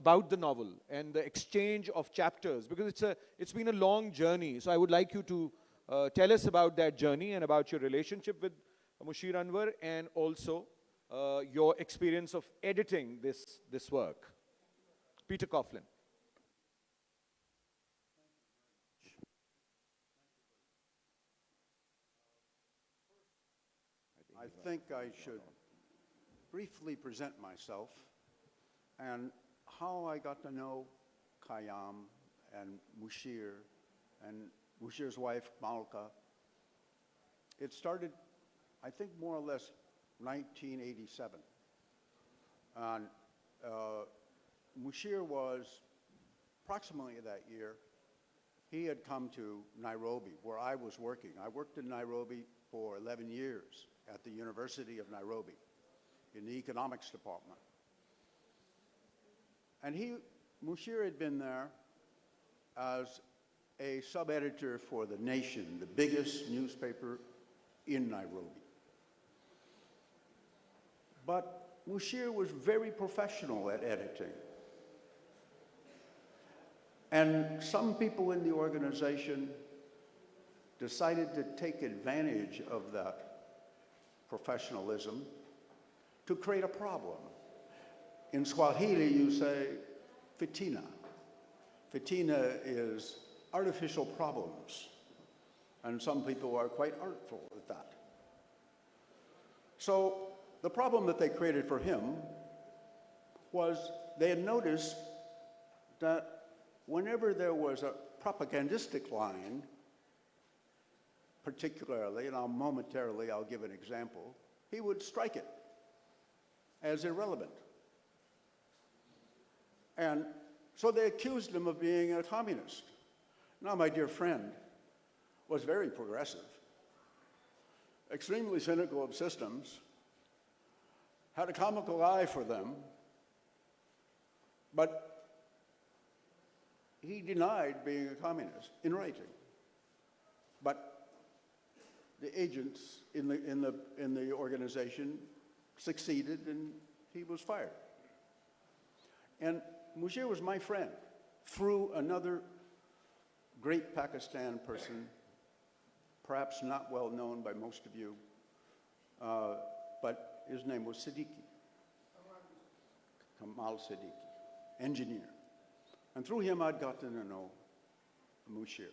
about the novel and the exchange of chapters, because it's been a long journey. So I would like you to tell us about that journey and about your relationship with Mushir Anwar, and also your experience of editing this work. Peter Coughlin. I think I should briefly present myself and how I got to know Khayyam and Mushir's wife, Malka. It started, I think, more or less 1987. And Mushir was, approximately that year, he had come to Nairobi, where I was working. I worked in Nairobi for 11 years at the University of Nairobi in the economics department. And Mushir had been there as a sub-editor for The Nation, the biggest newspaper in Nairobi. But Mushir was very professional at editing. And some people in the organization decided to take advantage of that professionalism to create a problem. In Swahili, you say fitina. Fitina is artificial problems, and some people are quite artful at that. So the problem that they created for him was they had noticed that whenever there was a propagandistic line, particularly, and I'll give an example, he would strike it as irrelevant. And so they accused him of being a communist. Now, my dear friend was very progressive, extremely cynical of systems, had a comical eye for them, but he denied being a communist in writing. But the agents in the organization succeeded, and he was fired. And Mushir was my friend through another great Pakistan person, perhaps not well known by most of you, but his name was Siddiqui, Kamal Siddiqui, engineer. And through him, I'd gotten to know Mushir.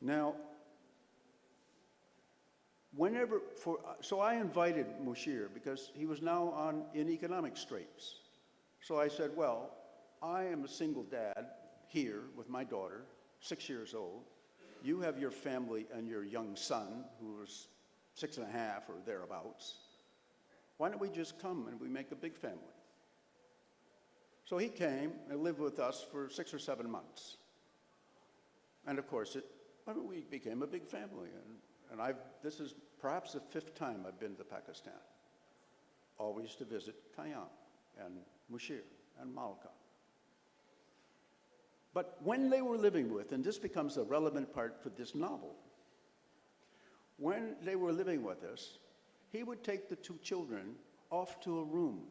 Now, so I invited Mushir because he was now in economic straits. So I said, well, I am a single dad here with my daughter, 6 years old. You have your family and your young son, who was 6.5 or thereabouts. Why don't we just come and we make a big family? So he came and lived with us for 6 or 7 months. And of course, we became a big family. And this is perhaps the 5th time I've been to Pakistan, always to visit Khayyam and Mushir and Malka. But when they were living with, and this becomes a relevant part for this novel, when they were living with us, he would take the 2 children off to a room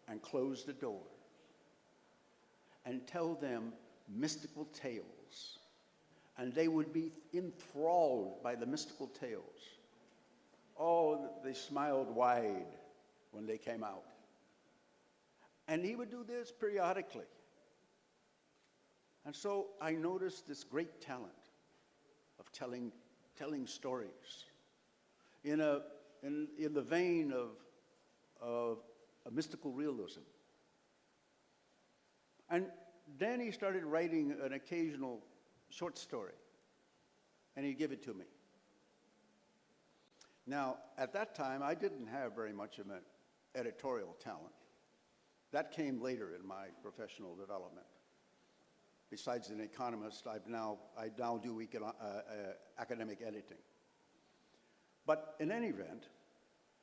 and close the door and tell them mystical tales. And they would be enthralled by the mystical tales. Oh, they smiled wide when they came out. And he would do this periodically. And so I noticed this great talent of telling stories in the vein of a mystical realism. And then he started writing an occasional short story, and he'd give it to me. Now, at that time, I didn't have very much of an editorial talent. That came later in my professional development. Besides an economist, I now do academic editing. But in any event,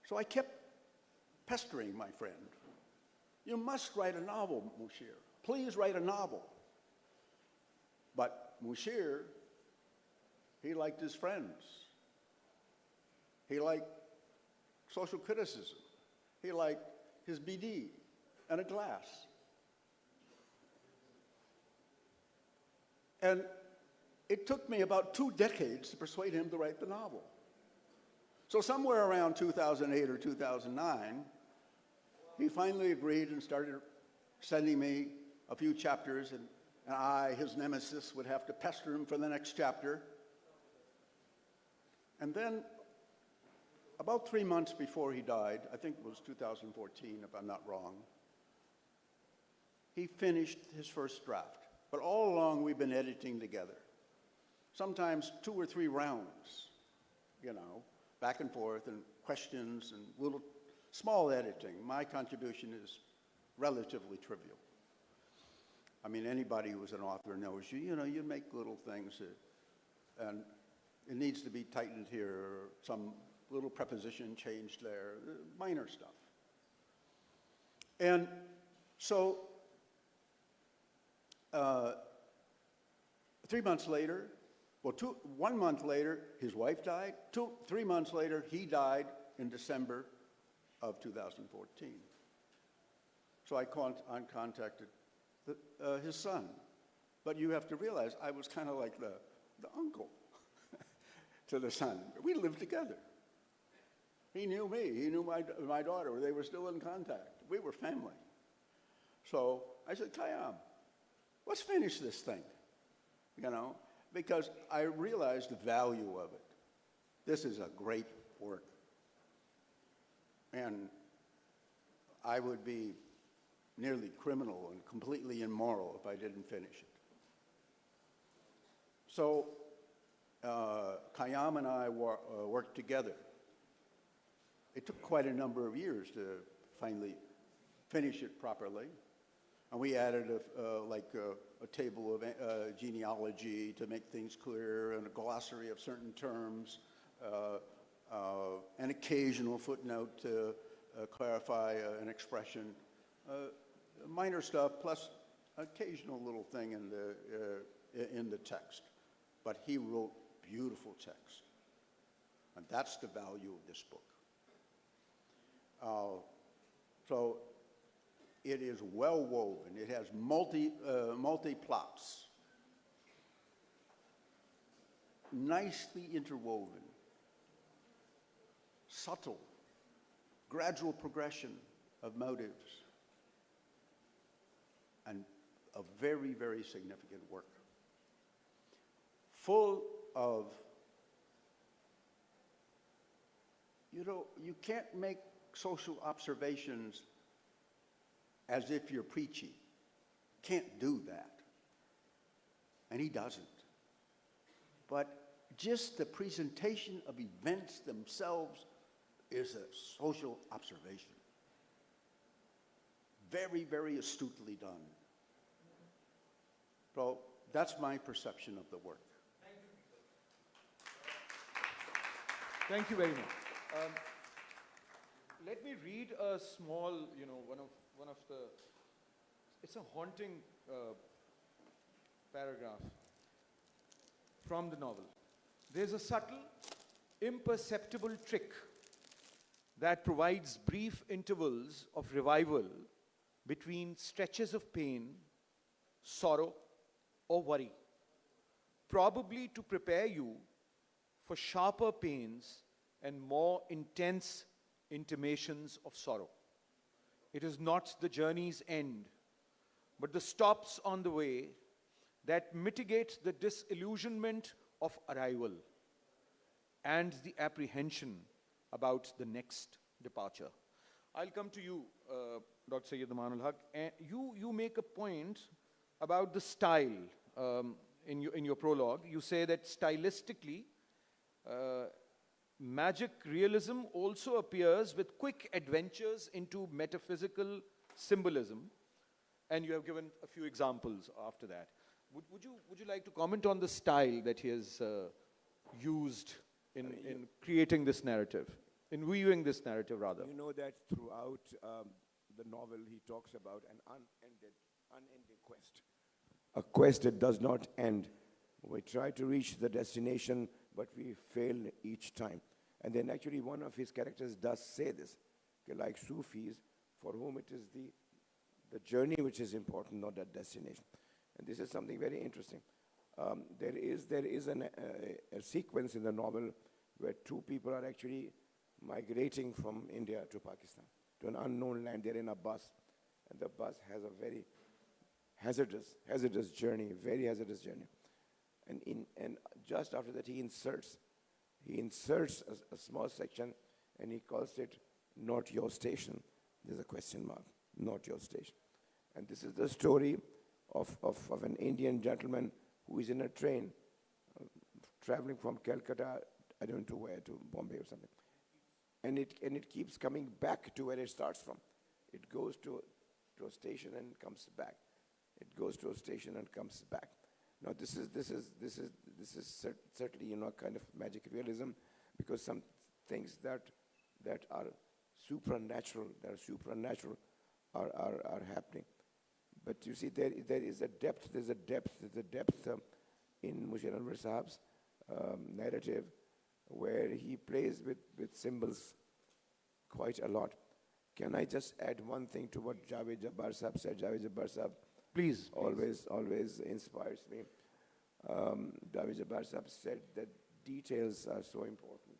so I kept pestering my friend. You must write a novel, Mushir. Please write a novel. But Mushir, he liked his friends. He liked social criticism. He liked his BD, and a glass. And it took me about 2 decades to persuade him to write the novel. So somewhere around 2008 or 2009, he finally agreed and started sending me a few chapters, and I, his nemesis, would have to pester him for the next chapter. And then, about 3 months before he died, I think it was 2014, if I'm not wrong, he finished his first draft. But all along, we've been editing together. Sometimes 2 or 3 rounds, you know, back and forth, and questions, and little small editing. My contribution is relatively trivial. I mean, anybody who's an author knows you know, you make little things, and it needs to be tightened here, or some little preposition changed there, minor stuff. And so, 3 months later, well, 1 month later, his wife died. 3 months later, he died in December of 2014. So I contacted his son. But you have to realize I was kind of like the uncle to the son. We lived together. He knew me. He knew my daughter. They were still in contact. We were family. So I said, Khayyam, let's finish this thing, you know, because I realized the value of it. This is a great work. And I would be nearly criminal and completely immoral if I didn't finish it. So Khayyam and I worked together. It took quite a number of years to finally finish it properly. And we added a table of genealogy to make things clear, and a glossary of certain terms, an occasional footnote to clarify an expression, minor stuff, plus occasional little thing in the text. But he wrote beautiful text, and that's the value of this book. So it is well woven. It has multi plots, nicely interwoven, subtle, gradual progression of motives, and a very, very significant work, full of, you know, you can't make social observations as if you're preachy. Can't do that. And he doesn't. But just the presentation of events themselves is a social observation. Very, very astutely done. So that's my perception of the work. Thank you very much. Let me read a small, you know, one of the, it's a haunting paragraph from the novel. There's a subtle, imperceptible trick that provides brief intervals of revival between stretches of pain, sorrow, or worry, probably to prepare you for sharper pains and more intense intimations of sorrow. It is not the journey's end, but the stops on the way that mitigate the disillusionment of arrival and the apprehension about the next departure. I'll come to you, Dr. Sayyid Nomanul Haq. You make a point about the style in your prologue. You say that stylistically, magic realism also appears with quick adventures into metaphysical symbolism, and you have given a few examples after that. Would you like to comment on the style that he has used in creating this narrative, in weaving this narrative rather? You know that throughout the novel he talks about an unending quest. A quest that does not end. We try to reach the destination, but we fail each time. And then actually one of his characters does say this, like Sufis, for whom it is the journey which is important, not that destination. And this is something very interesting. There is a sequence in the novel where two people are actually migrating from India to Pakistan, to an unknown land. They're in a bus, and the bus has a very hazardous journey, very hazardous journey. And just after that, he inserts a small section, and he calls it "Not Your Station." There's a question mark, "Not Your Station." And this is the story of an Indian gentleman who is in a train traveling from Calcutta, I don't know where, to Bombay or something. And it keeps coming back to where it starts from. It goes to a station and comes back. It goes to a station and comes back. Now this is certainly, kind of magic realism, because some things that are supernatural are happening. But you see, there is a depth. There's a depth in Mushir Anwar Sahab's narrative, where he plays with symbols quite a lot. Can I just add one thing to what Javed Jabbar Sahab said? Javed Jabbar Sahab Please. always inspires me. Javed Jabbar Sahab said that details are so important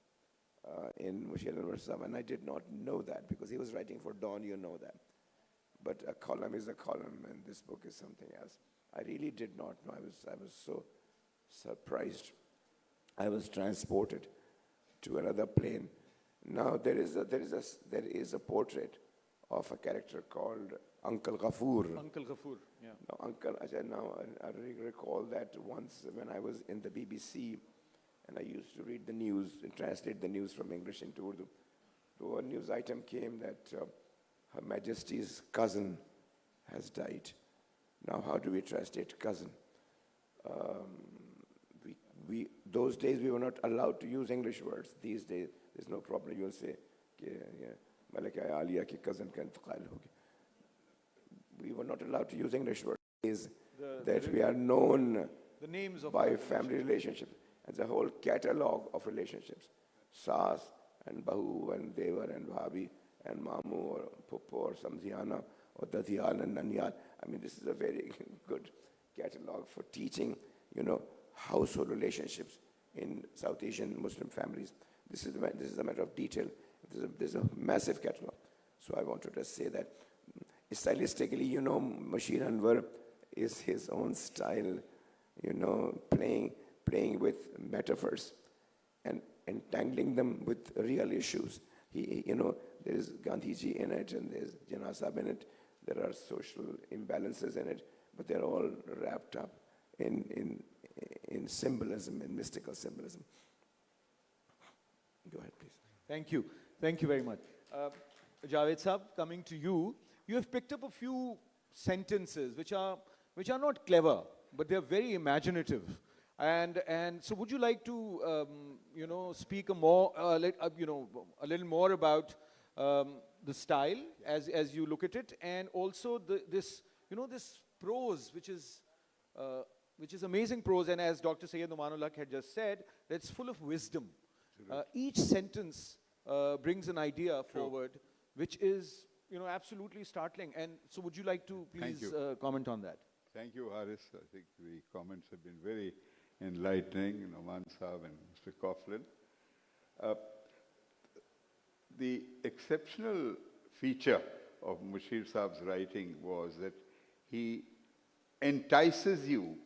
in Mushir Anwar Sahab, and I did not know that, because he was writing for Dawn, you know that. But a column is a column, and this book is something else. I really did not know. I was so surprised. I was transported to another plane. Now there is a portrait of a character called Uncle Ghafoor. Uncle Ghafoor, yeah. I recall that once when I was in the BBC, and I used to read the news and translate the news from English into Urdu. So a news item came that Her Majesty's cousin has died. Now, how do we translate cousin? Those days we were not allowed to use English words. These days, there's no problem. You'll say, Malika Aliya ki cousin ka intiqal ho gaya. We were not allowed to use English words. That we are known The names of by family relationships. And the whole catalog of relationships. Saas and Bahu and Devar and Bhabi and Mamu or Puppo or Samziana or Dadiyal and Nanyal. I mean, this is a very good catalog for teaching, household relationships in South Asian Muslim families. This is a matter of detail. There's a massive catalog. So I wanted to say that stylistically, Mushir Anwar is his own style, playing with metaphors and entangling them with real issues. There is Gandhiji in it, and there's Jinnah Sahib in it. There are social imbalances in it, but they're all wrapped up in symbolism, in mystical symbolism. Go ahead, please. Thank you. Thank you very much. Javed Sahab, coming to you, you have picked up a few sentences which are not clever, but they're very imaginative. And so would you like to, speak a little more about the style as you look at it, and also this prose, which is amazing prose, and as Dr. Sayyid Nomanul had just said, that's full of wisdom. Each sentence brings an idea forward, which is, absolutely startling. And so would you like to please comment on that? Thank you, Haris. I think the comments have been very enlightening, Noman Sahab and Mr. Coughlin. The exceptional feature of Mushir Sahab's writing was that he entices you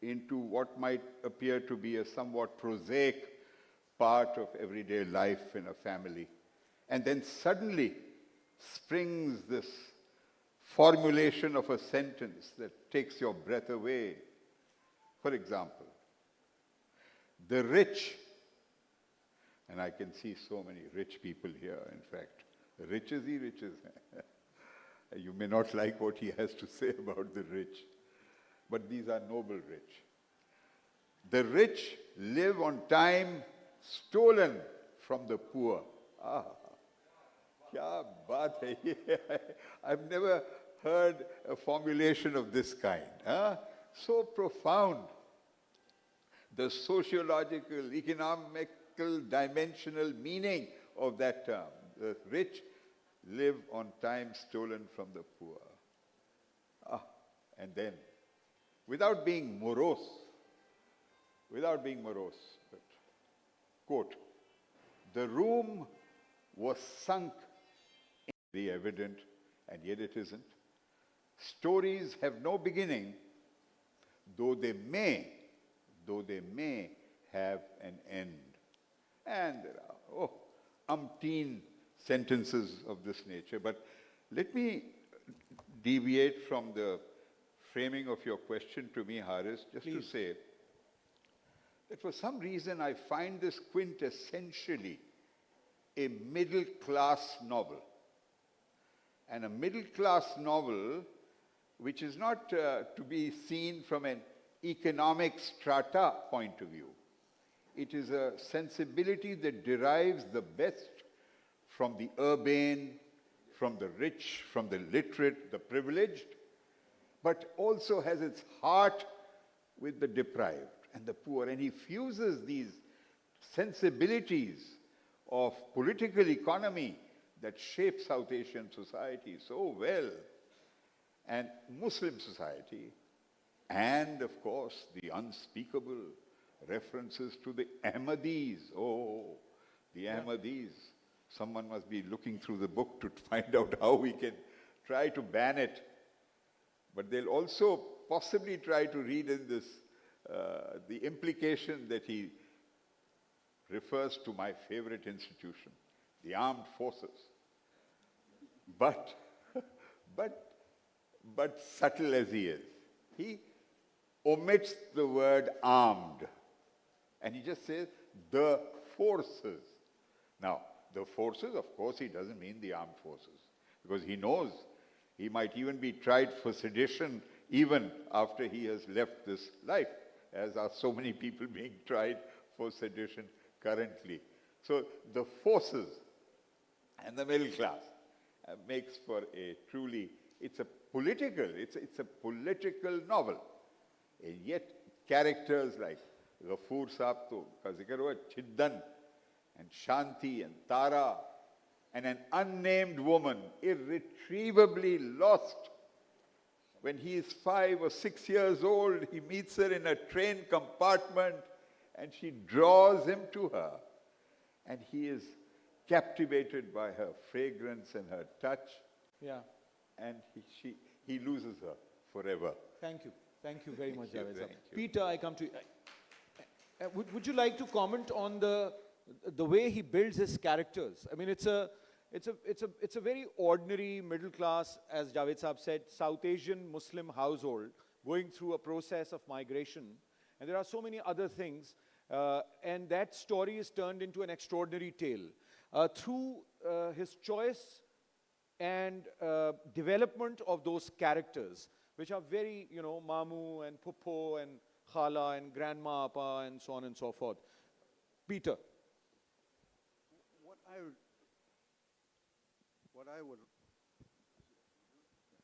into what might appear to be a somewhat prosaic part of everyday life in a family. And then suddenly springs this formulation of a sentence that takes your breath away. For example, the rich, and I can see so many rich people here, in fact. Riches. You may not like what he has to say about the rich, but these are noble rich. The rich live on time stolen from the poor. Kya baat hai ye? I've never heard a formulation of this kind. So profound. The sociological, economical, dimensional meaning of that term. The rich live on time stolen from the poor. Ah, and then, without being morose, but, quote, the room was sunk in the evident, and yet it isn't. Stories have no beginning, though they may have an end. And there are, umpteen sentences of this nature. But let me deviate from the framing of your question to me, Haris, just to say that for some reason I find this quintessentially a middle-class novel. And a middle-class novel which is not to be seen from an economic strata point of view. It is a sensibility that derives the best from the urbane, from the rich, from the literate, the privileged, but also has its heart with the deprived and the poor. And he fuses these sensibilities of political economy that shape South Asian society so well, and Muslim society, and of course the unspeakable references to the Ahmadis. Oh, the Ahmadis. Someone must be looking through the book to find out how we can try to ban it. But they'll also possibly try to read in this the implication that he refers to my favorite institution, the armed forces. But subtle as he is, he omits the word armed. And he just says, the forces. Now, the forces, of course, he doesn't mean the armed forces, because he knows he might even be tried for sedition even after he has left this life, as are so many people being tried for sedition currently. So the forces and the middle class makes for a truly, it's a political novel. And yet characters like Ghafoor Saab ka zikr hua, Chiddan and Shanti and Tara, and an unnamed woman irretrievably lost. When he is 5 or 6 years old, he meets her in a train compartment and she draws him to her. And he is captivated by her fragrance and her touch. Yeah. And he loses her forever. Thank you. Thank you very much, you, Javed. thank you. Peter, I come to you. Would you like to comment on the way he builds his characters? I mean, it's a very ordinary middle class, as Javed Saab said, South Asian Muslim household going through a process of migration, and there are so many other things, and that story is turned into an extraordinary tale through his choice and development of those characters, which are very, Mamu and Puppo and Khala and Grandma Appa and so on and so forth. Peter. What I would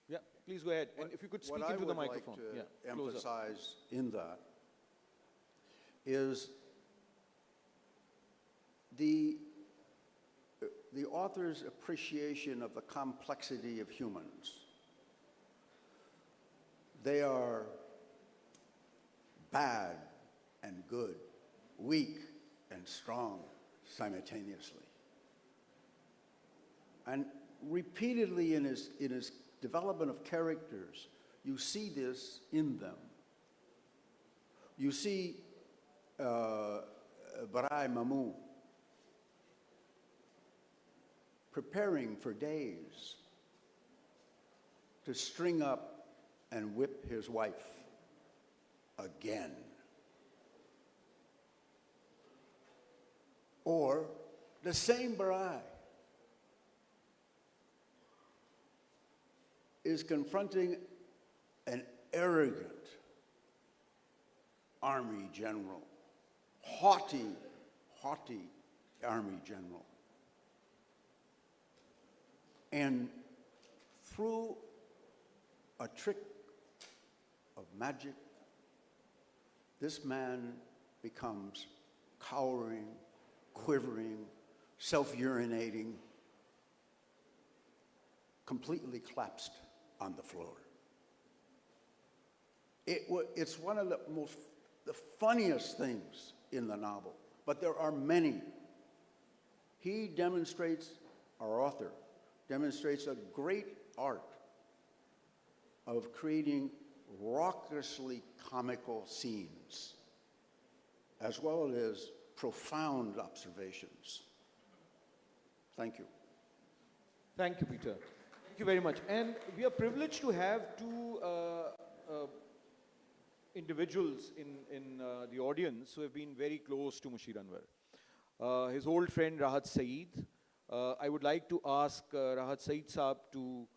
Yeah, please go ahead. And if you could speak into the microphone. What I would like to closer. emphasize in that is the author's appreciation of the complexity of humans. They are bad and good, weak and strong simultaneously. And repeatedly in his development of characters, you see this in them. You see Barai Mamu preparing for days to string up and whip his wife again. Or the same Barai is confronting an arrogant army general, haughty army general. And through a trick of magic, this man becomes cowering, quivering, self-urinating, completely collapsed on the floor. It's one of the funniest things in the novel, but there are many. He demonstrates, our author, demonstrates a great art of creating raucously comical scenes, as well as profound observations. Thank you. Thank you, Peter. Thank you very much. And we are privileged to have two individuals in the audience who have been very close to Mushir Anwar. His old friend Rahat Saeed. I would like to ask Rahat Saeed Saab to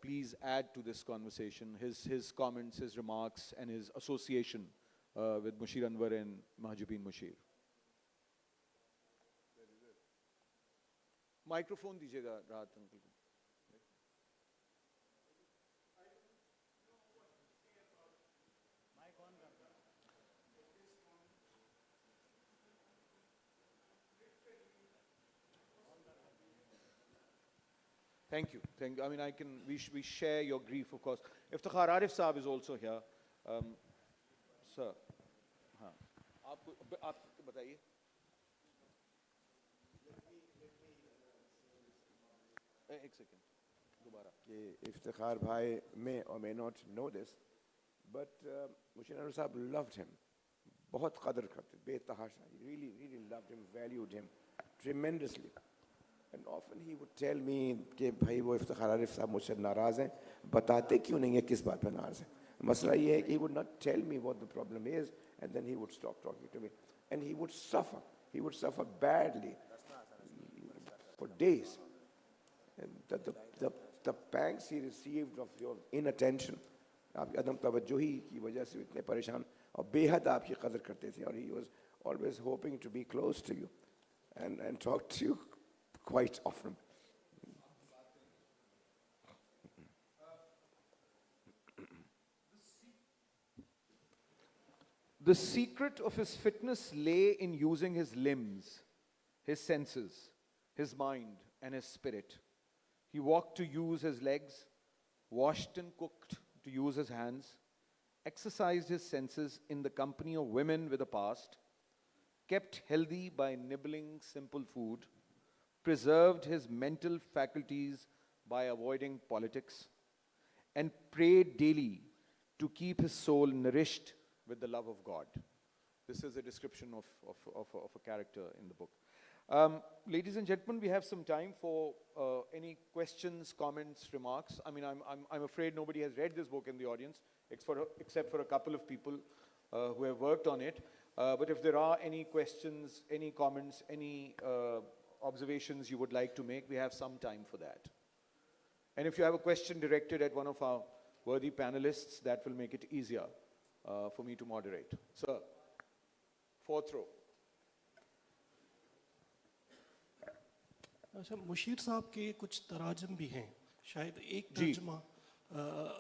please add to this conversation his comments, his remarks, and his association with Mushir Anwar and Mahjubin Mushir. Microphone दीजिएगा राहत uncle को. Thank you. I mean, we share your grief, of course. Iftikhar Arif Saab is also here. Sir, हाँ, आप बताइए. एक second दोबारा. Iftikhar bhai may or may not know this, but Mushir Anwar Saab loved him. बहुत कदर करते, बेतहाशा. He really loved him, valued him tremendously. And often he would tell me कि भाई वो इफ्तिखार आरिफ साहब मुझसे नाराज़ हैं, बताते क्यों नहीं है किस बात पे नाराज़ हैं. मसला ये है कि he would not tell me what the problem is, and then he would stop talking to me, and he would suffer badly for days. And the pangs he received of your inattention, आपकी अदम तवज्जोही की वजह से इतने परेशान और बेहद आपकी कदर करते थे, और he was always hoping to be close to you and talk to you quite often. The secret of his fitness lay in using his limbs, his senses, his mind, and his spirit. He walked to use his legs, washed and cooked to use his hands, exercised his senses in the company of women with a past, kept healthy by nibbling simple food, preserved his mental faculties by avoiding politics, and prayed daily to keep his soul nourished with the love of God. This is a description of a character in the book. Ladies and gentlemen, we have some time for any questions, comments, remarks. I mean, I'm afraid nobody has read this book in the audience, except for a couple of people who have worked on it. But if there are any questions, any comments, any observations you would like to make, we have some time for that. And if you have a question directed at one of our worthy panelists, that will make it easier for me to moderate. Sir, fourth row. अच्छा मुशीर साहब के कुछ तराजम भी हैं शायद एक तर्जुमा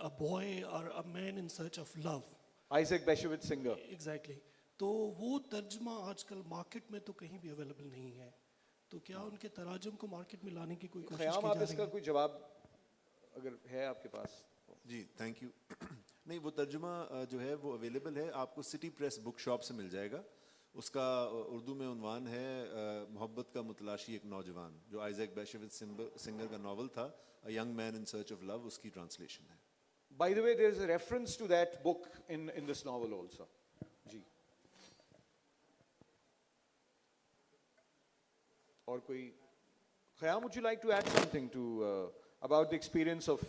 a boy or a man in search of love. Isaac Bashevis Singer. Exactly. तो वो तर्जुमा आजकल मार्केट में तो कहीं भी अवेलेबल नहीं है, तो क्या उनके तराजम को मार्केट में लाने की कोई कोशिश की जा रही है? आप इसका कोई जवाब अगर है आपके पास? जी थैंक यू. नहीं, वो तर्जुमा जो है वो अवेलेबल है, आपको सिटी प्रेस बुक शॉप से मिल जाएगा. उसका उर्दू में उन्वान है मोहब्बत का मुतलाशी एक नौजवान, जो आइजैक बैशेविच सिंगर का नॉवल था, a young man in search of love, उसकी ट्रांसलेशन है. By the way, there is a reference to that book in this novel also. जी. और कोई Khayyam, would you like to add something to about the experience of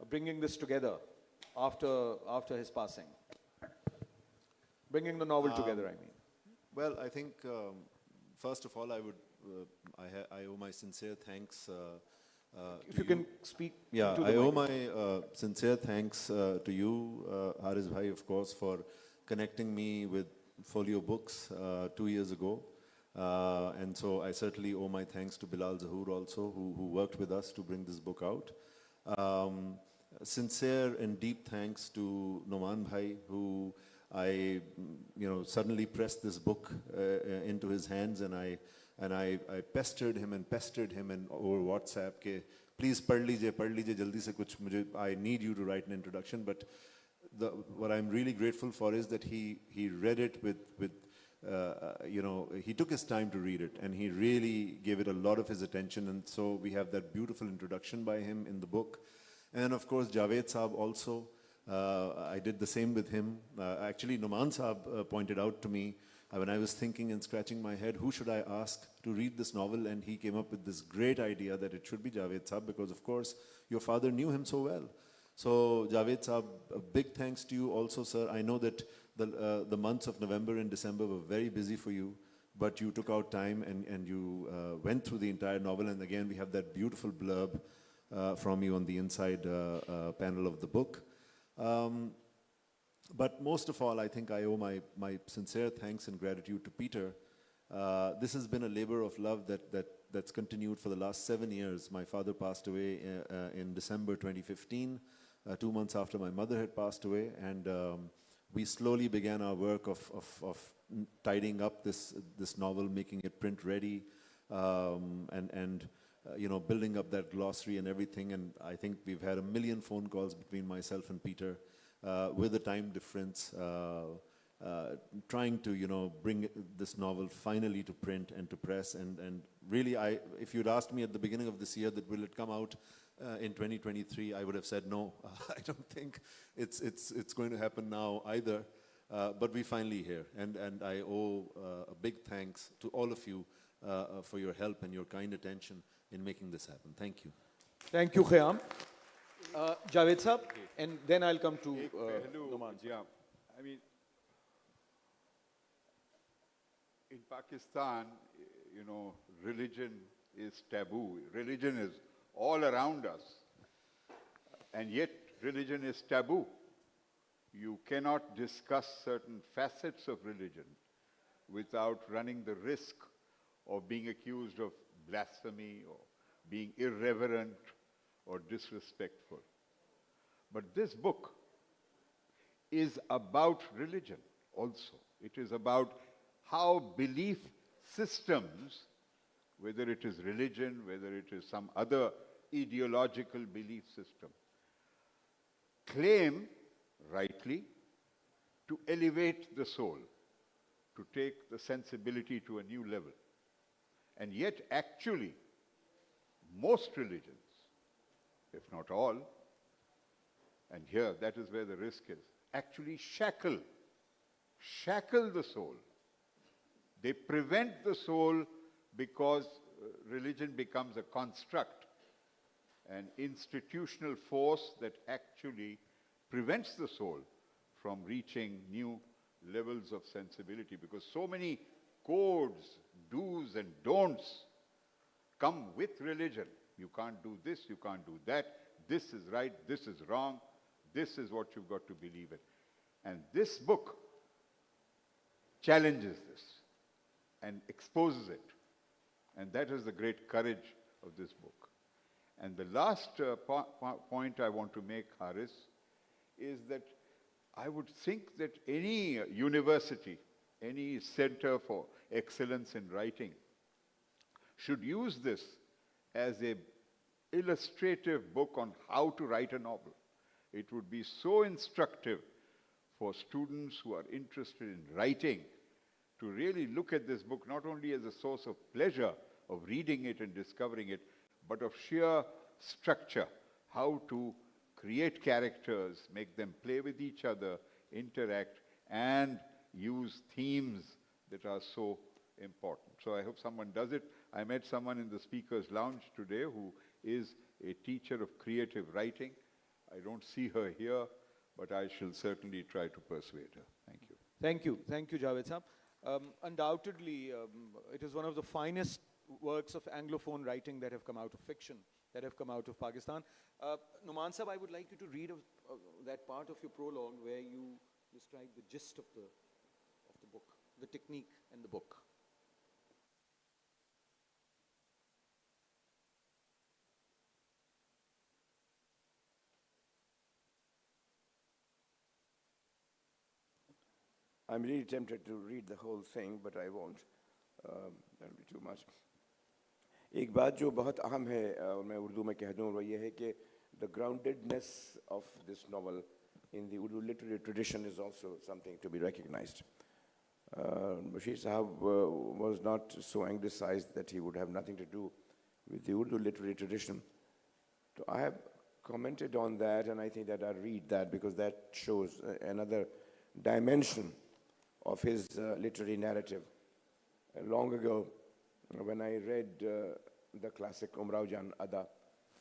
bringing this together after his passing? Bringing the novel together, I mean. Well, I think first of all, I owe my sincere thanks. If you can speak. Yeah, to the I owe mic. my sincere thanks to you, Haris Bhai, of course, for connecting me with Folio Books 2 years ago. And so I certainly owe my thanks to Bilal Zahoor also, who worked with us to bring this book out. Sincere and deep thanks to Noman Bhai, who I suddenly pressed this book into his hands, and I pestered him and over WhatsApp ke please पढ़ लीजिए जल्दी से कुछ मुझे, I need you to write an introduction. But what I'm really grateful for is that he read it with he took his time to read it, and he really gave it a lot of his attention, and so we have that beautiful introduction by him in the book. And of course Javed Saab also, I did the same with him. Actually Noman Saab pointed out to me when I was thinking and scratching my head, who should I ask to read this novel, and he came up with this great idea that it should be Javed Saab, because of course your father knew him so well. So Javed Saab, a big thanks to you also, sir. I know that the months of November and December were very busy for you, but you took out time and you went through the entire novel. And again, we have that beautiful blurb from you on the inside panel of the book. But most of all, I think I owe my sincere thanks and gratitude to Peter. This has been a labor of love that's continued for the last 7 years. My father passed away in December 2015, 2 months after my mother had passed away, and we slowly began our work of tidying up this novel, making it print ready, and building up that glossary and everything. And I think we've had 1 million phone calls between myself and Peter, with the time difference, trying to bring this novel finally to print and to press. And really, if you'd asked me at the beginning of this year that will it come out in 2023, I would have said no. I don't think it's going to happen now either. But we're finally here, and I owe a big thanks to all of you for your help and your kind attention in making this happen. Thank you. Thank you, Khayyam. Javed Saab, and then I'll come to Noman. Yeah, I mean, in Pakistan, religion is taboo. Religion is all around us. And yet, religion is taboo. You cannot discuss certain facets of religion without running the risk of being accused of blasphemy or being irreverent or disrespectful. But this book is about religion also. It is about how belief systems, whether it is religion, whether it is some other ideological belief system, claim rightly to elevate the soul, to take the sensibility to a new level. And yet, actually, most religions, if not all, and here that is where the risk is, actually shackle the soul. They prevent the soul because religion becomes a construct, an institutional force that actually prevents the soul from reaching new levels of sensibility, because so many codes, do's and don'ts come with religion. You can't do this, you can't do that, this is right, this is wrong, this is what you've got to believe in. And this book challenges this and exposes it. And that is the great courage of this book. And the last point I want to make, Haris, is that I would think that any university, any center for excellence in writing should use this as an illustrative book on how to write a novel. It would be so instructive for students who are interested in writing to really look at this book not only as a source of pleasure of reading it and discovering it, but of sheer structure, how to create characters, make them play with each other, interact, and use themes that are so important. So I hope someone does it. I met someone in the speaker's lounge today who is a teacher of creative writing. I don't see her here, but I shall certainly try to persuade her. Thank you. Thank you. Thank you, Javed Saab. Undoubtedly, it is one of the finest works of Anglophone writing that have come out of fiction, that have come out of Pakistan. Noman Saab, I would like you to read that part of your prologue where you describe the gist of the book, the technique and the book. I'm really tempted to read the whole thing, but I won't. That'll be too much. एक बात जो बहुत अहम है और मैं उर्दू में कह दूँ वो ये है कि the groundedness of this novel in the Urdu literary tradition is also something to be recognized. Bashir Sahab was not so anglicized that he would have nothing to do with the Urdu literary tradition. So I have commented on that, and I think that I'll read that because that shows another dimension of his literary narrative. Long ago, when I read the classic Umrao Jan Ada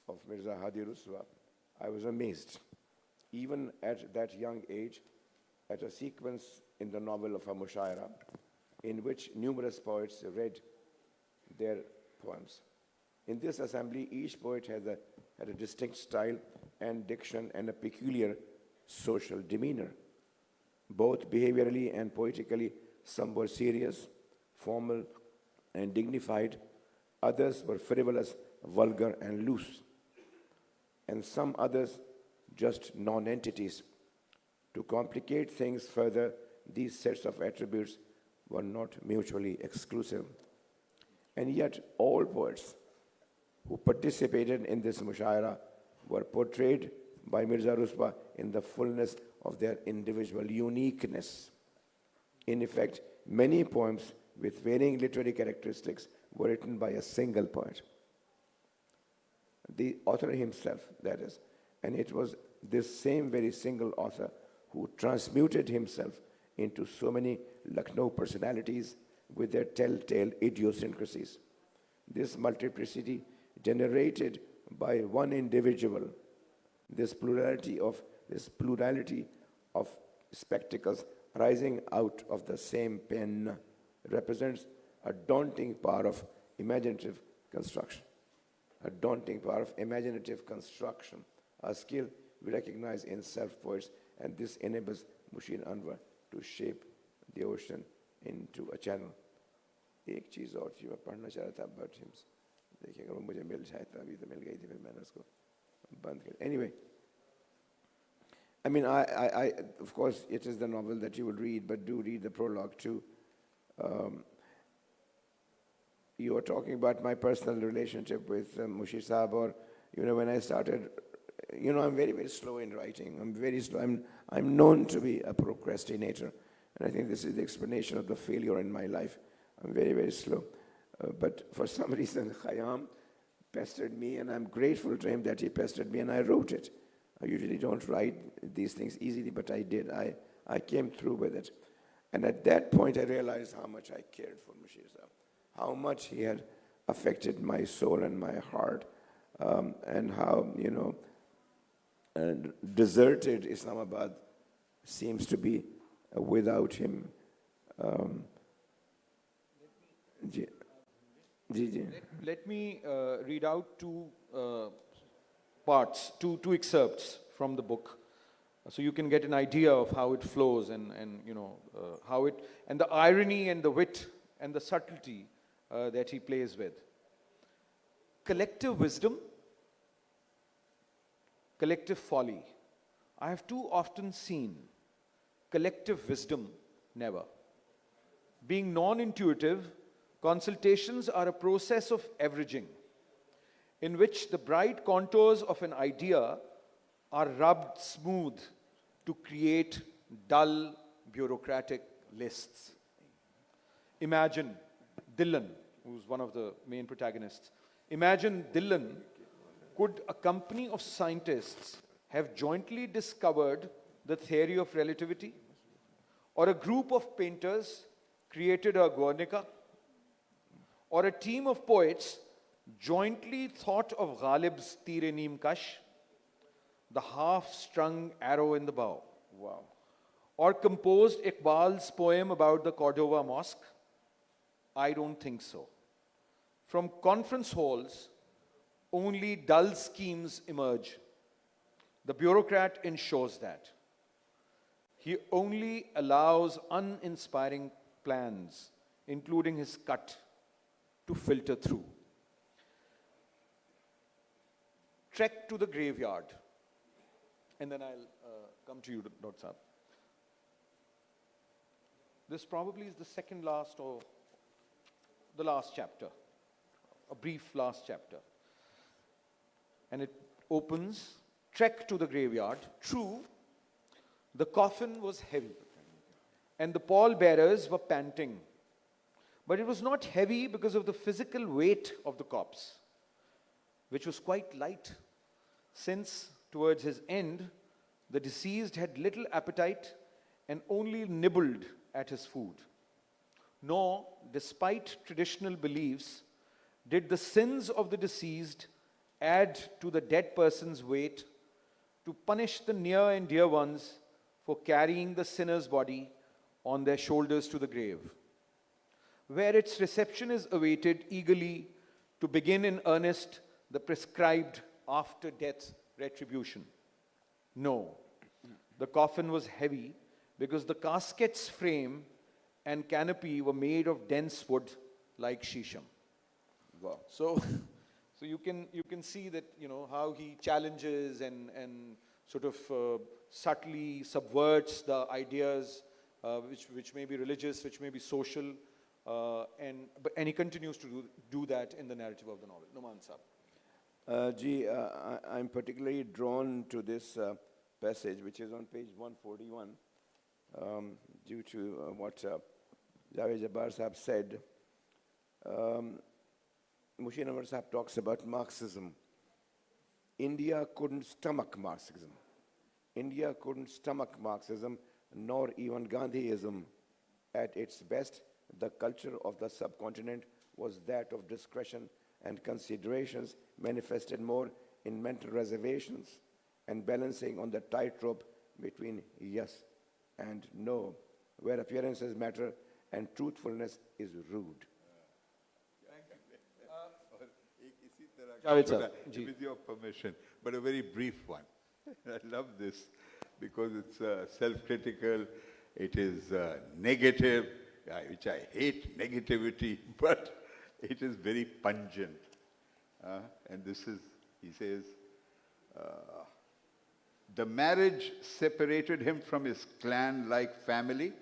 of Mirza Hadi Ruswa, I was amazed. Even at that young age, at a sequence in the novel of a mushaira, in which numerous poets read their poems. In this assembly, each poet had a distinct style and diction and a peculiar social demeanor. Both behaviorally and poetically, some were serious, formal, and dignified. Others were frivolous, vulgar, and loose. And some others just non-entities. To complicate things further, these sets of attributes were not mutually exclusive. And yet, all poets who participated in this mushaira were portrayed by Mirza Ruswa in the fullness of their individual uniqueness. In effect, many poems with varying literary characteristics were written by a single poet. The author himself, that is. And it was this same very single author who transmuted himself into so many Lucknow personalities with their telltale idiosyncrasies. This multiplicity generated by one individual, this plurality of spectacles rising out of the same pen, represents a daunting power of imaginative construction. A daunting power of imaginative construction, a skill we recognize in self-poets, and this enables Mushir Anwar to shape the ocean into a channel. एक चीज़ और थी मैं पढ़ना चाह रहा था but देखिए अगर वो मुझे मिल जाए तो अभी तो मिल गई थी फिर मैंने उसको बंद कर anyway. I mean, I of course it is the novel that you will read, but do read the prologue too. You were talking about my personal relationship with Mushir Sahab, or when I started, I'm very, very slow in writing. I'm very slow. I'm known to be a procrastinator, and I think this is the explanation of the failure in my life. I'm very, very slow. But for some reason, Khayyam pestered me, and I'm grateful to him that he pestered me, and I wrote it. I usually don't write these things easily, but I did. I came through with it. And at that point, I realized how much I cared for Mushir Sahab, how much he had affected my soul and my heart, and how, deserted Islamabad seems to be without him. Let me read out two parts, two excerpts from the book, so you can get an idea of how it flows and how it, and the irony and the wit and the subtlety that he plays with. Collective wisdom, collective folly. I have too often seen collective wisdom, never. Being non-intuitive, consultations are a process of averaging, in which the bright contours of an idea are rubbed smooth to create dull, bureaucratic lists. Imagine Dillon, who's one of the main protagonists. Imagine Dillon, could a company of scientists have jointly discovered the theory of relativity? Or a group of painters created a Guernica? Or a team of poets jointly thought of Ghalib's Tir-e-Neem Kash, the half-strung arrow in the bow? Wow. Or composed Iqbal's poem about the Cordova Mosque? I don't think so. From conference halls, only dull schemes emerge. The bureaucrat ensures that. He only allows uninspiring plans, including his cut, to filter through. Trek to the graveyard. And then I'll come to you, Dr. Saab. This probably is the second last or the last chapter. a brief last chapter. And it opens, trek to the graveyard. True, the coffin was heavy, and the pallbearers were panting. But it was not heavy because of the physical weight of the corpse, which was quite light, since towards his end, the deceased had little appetite and only nibbled at his food. Nor, despite traditional beliefs, did the sins of the deceased add to the dead person's weight to punish the near and dear ones for carrying the sinner's body on their shoulders to the grave, where its reception is awaited eagerly to begin in earnest the prescribed after-death retribution. No, the coffin was heavy because the casket's frame and canopy were made of dense wood like shisham. Wow. So you can see that, how he challenges and sort of subtly subverts the ideas which may be religious, which may be social, and he continues to do that in the narrative of the novel. Noman Saab. I'm particularly drawn to this passage, which is on page 141, due to what Javed Jabbar Saab said. Mushir Anwar Saab talks about Marxism. India couldn't stomach Marxism. India couldn't stomach Marxism, nor even Gandhiism. At its best, the culture of the subcontinent was that of discretion and considerations manifested more in mental reservations and balancing on the tightrope between yes and no, where appearances matter and truthfulness is rude. Javed sir. With your permission, but a very brief one. I love this because it's self-critical, it is negative, which I hate negativity, but it is very pungent. And this is, he says, the marriage separated him from his clan-like family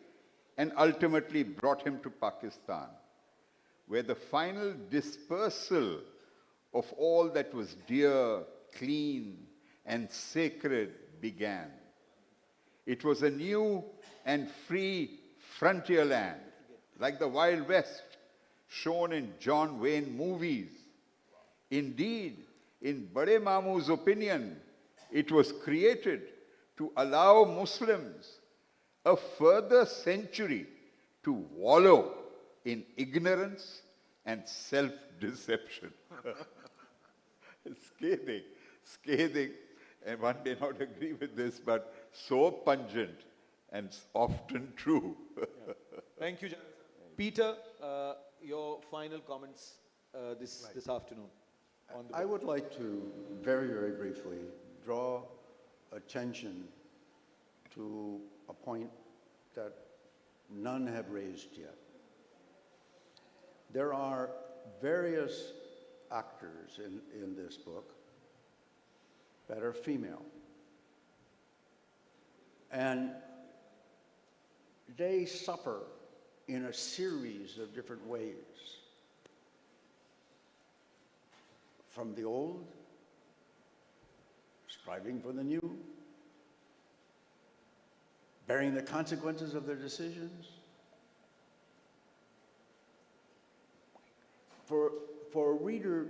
and ultimately brought him to Pakistan, where the final dispersal of all that was dear, clean, and sacred began. It was a new and free frontier land, like the Wild West, shown in John Wayne movies. Indeed, in Bade Mamu's opinion, it was created to allow Muslims a further century to wallow in ignorance and self-deception. Scathing, and one may not agree with this, but so pungent and often true. Thank you, Javed. Peter, your final comments this afternoon. On the I would like to very, very briefly draw attention to a point that none have raised yet. There are various actors in this book that are female. And they suffer in a series of different ways. From the old, striving for the new, bearing the consequences of their decisions. For a reader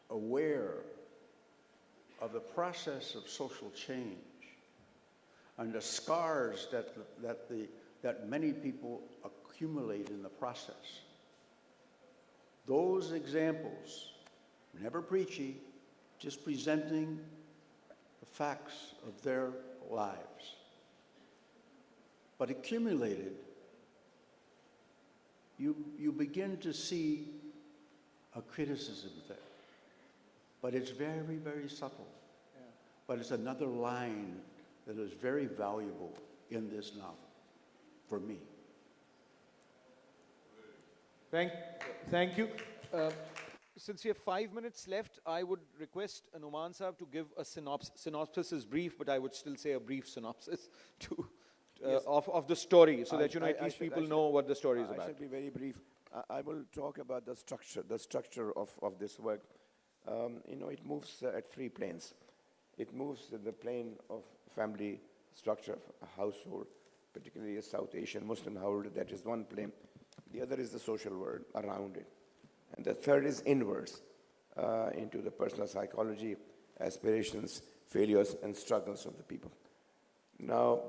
aware of the process of social change and the scars that many people accumulate in the process, those examples, never preachy, just presenting the facts of their lives, but accumulated, you begin to see a criticism there. But it's very, very subtle. Yeah. But it's another line that is very valuable in this novel, for me. Thank you. Since we have 5 minutes left, I would request Noman Saab to give a synopsis. Synopsis is brief, but I would still say a brief synopsis of the story, so that at least people know what the story is about. I shall be very brief. I will talk about the structure of this work. It moves at three planes. It moves to the plane of family structure, a household, particularly a South Asian Muslim household. That is one plane. The other is the social world around it. And the third is inwards, into the personal psychology, aspirations, failures, and struggles of the people. Now,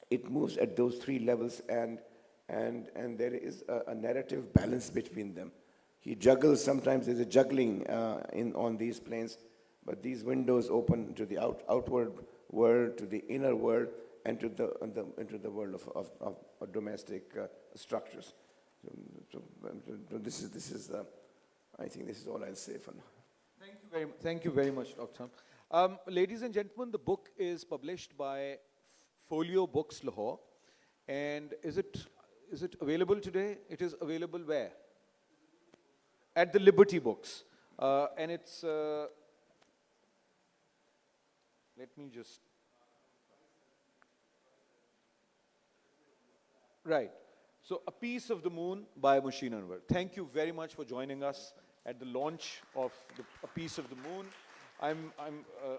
it moves at those three levels, and there is a narrative balance between them. He juggles, sometimes there's a juggling on these planes, but these windows open to the outward world, to the inner world, and into the world of domestic structures. So this is I think this is all I'll say for now. Thank you very much, Dr. Sam. Ladies and gentlemen, the book is published by Folio Books, Lahore. And is it available today? It is available where? At the Liberty Books. And it's, let me just, right. So, A Piece of the Moon by Mushir Anwar. Thank you very much for joining us at the launch of A Piece of the Moon.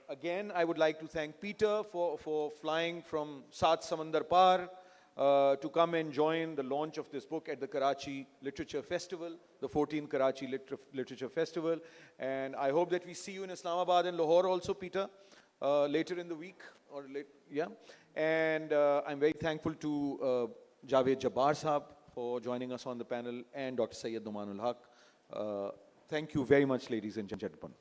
Again, I would like to thank Peter for flying from Saat Samandar Par to come and join the launch of this book at the Karachi Literature Festival, the 14th Karachi Literature Festival. And I hope that we see you in Islamabad and Lahore also, Peter, later in the week. Yeah. And I'm very thankful to Javed Jabbar Sahab for joining us on the panel, and Dr. Sayyid Nomanul Haq. Thank you very much, ladies and gentlemen.